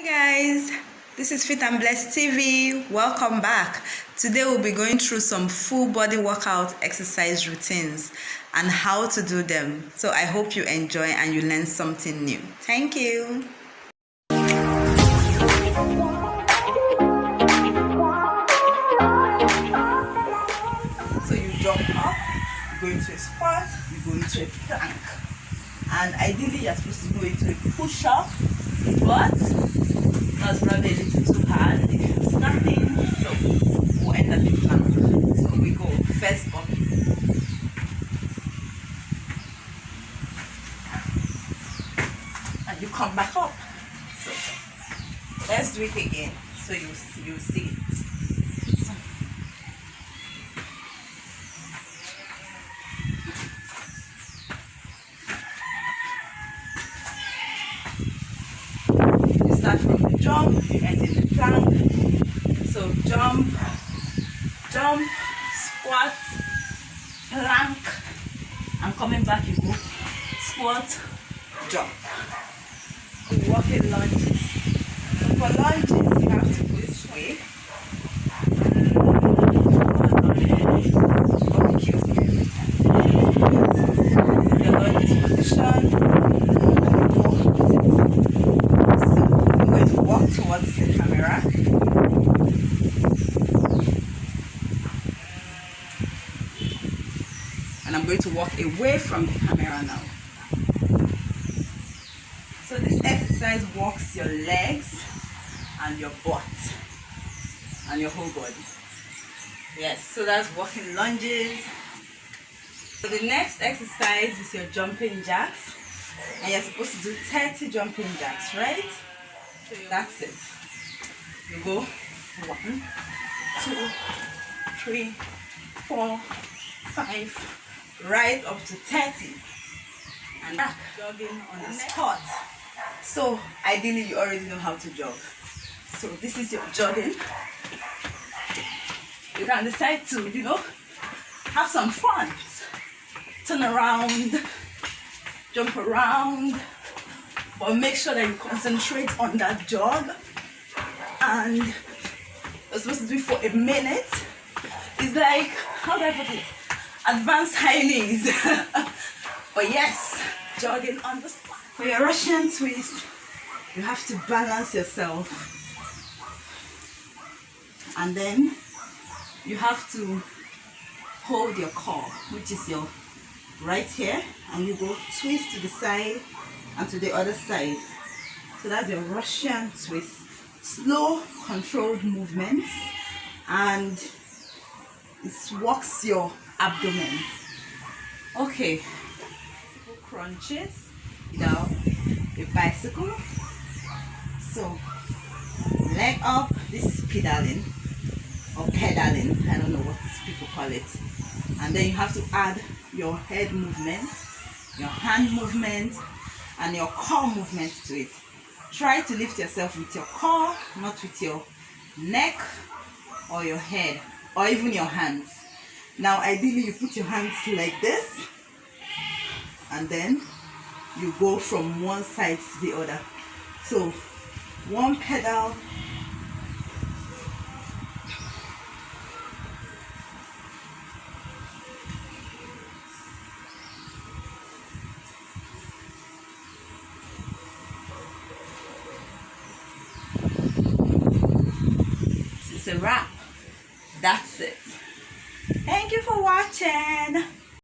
Hey guys, this is Fit and Blessed TV. Welcome back. Today we'll be going through some full body workout exercise routines and how to do them. So I hope you enjoy and you learn something new. Thank you. So you jump up, you go into a squat, you go into a plank. And ideally you're supposed to go into a push-up, but that's probably a little too hard if you're starting, so we'll end up in plank. So we go first up, and you come back up. So let's do it again so you see it. So, you start from the jump, you end in the plank. So jump, squat, plank, and coming back you go squat, jump. You walk in lunges. So for lunges you have to go this way. The lunges position. Walk towards the camera. And I'm going to walk away from the camera now. So this exercise walks your legs and your butt and your whole body. Yes, so that's walking lunges. So the next exercise is your jumping jacks. And you're supposed to do 30 jumping jacks, right? That's it. You go 1, 2, 3, 4, 5, right up to 30. And back, jogging on the spot. So ideally you already know how to jog. So this is your jogging. You can decide to, have some fun. Turn around, jump around. But make sure that you concentrate on that jog, and you're supposed to do it for a minute. It's like, how do I put it? Advanced high knees. But yes, jogging on the spot. For your Russian twist, you have to balance yourself, and then you have to hold your core, which is your right here, and you go twist to the side and to the other side. So that's your Russian twist. Slow, controlled movements, and it works your abdomen. Okay, crunches, a bicycle. So leg up, this is pedaling or pedaling, I don't know what people call it. And then you have to add your head movement, your hand movement, and your core movement to it. Try to lift yourself with your core, not with your neck or your head or even your hands. Now ideally you put your hands like this, and then you go from one side to the other. So one pedal, it's a wrap. That's it. Thank you for watching.